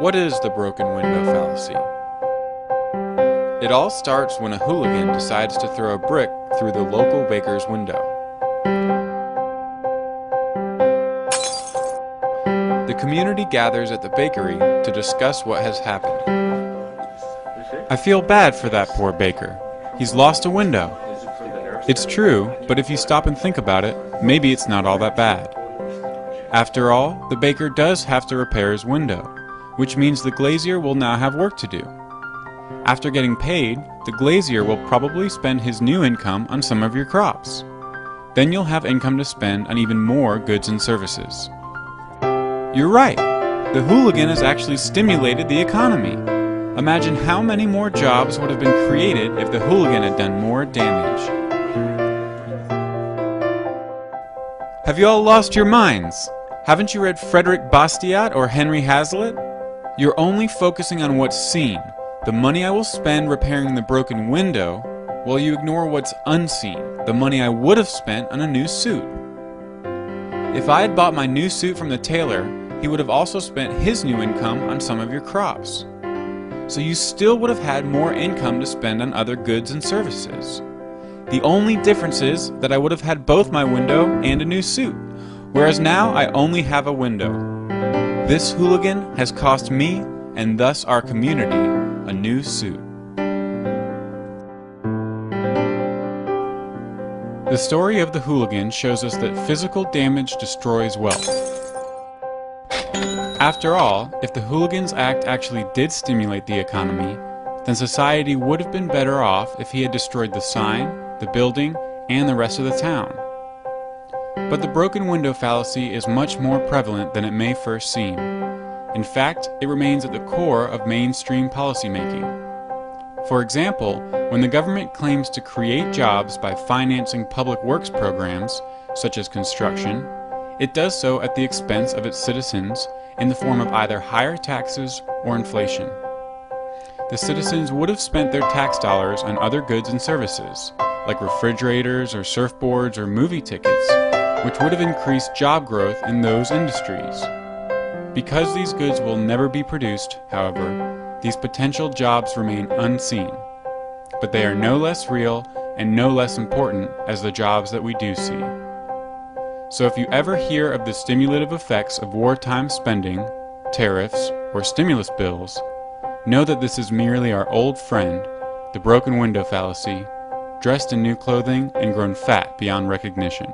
What is the broken window fallacy? It all starts when a hooligan decides to throw a brick through the local baker's window. The community gathers at the bakery to discuss what has happened. I feel bad for that poor baker. He's lost a window. It's true, but if you stop and think about it, maybe it's not all that bad. After all, the baker does have to repair his window, which means the glazier will now have work to do. After getting paid, the glazier will probably spend his new income on some of your crops. Then you'll have income to spend on even more goods and services. You're right! The hooligan has actually stimulated the economy. Imagine how many more jobs would have been created if the hooligan had done more damage. Have you all lost your minds? Haven't you read Frederick Bastiat or Henry Hazlitt? You're only focusing on what's seen, the money I will spend repairing the broken window, while you ignore what's unseen, the money I would have spent on a new suit. If I had bought my new suit from the tailor, he would have also spent his new income on some of your crops. So you still would have had more income to spend on other goods and services. The only difference is that I would have had both my window and a new suit, whereas now I only have a window. This hooligan has cost me, and thus our community, a new suit. The story of the hooligan shows us that physical damage destroys wealth. After all, if the hooligan's act actually did stimulate the economy, then society would have been better off if he had destroyed the sign, the building, and the rest of the town. But the broken window fallacy is much more prevalent than it may first seem. In fact, it remains at the core of mainstream policymaking. For example, when the government claims to create jobs by financing public works programs, such as construction, it does so at the expense of its citizens in the form of either higher taxes or inflation. The citizens would have spent their tax dollars on other goods and services, like refrigerators or surfboards or movie tickets, which would have increased job growth in those industries. Because these goods will never be produced, however, these potential jobs remain unseen, but they are no less real and no less important as the jobs that we do see. So if you ever hear of the stimulative effects of wartime spending, tariffs, or stimulus bills, know that this is merely our old friend, the broken window fallacy, dressed in new clothing and grown fat beyond recognition.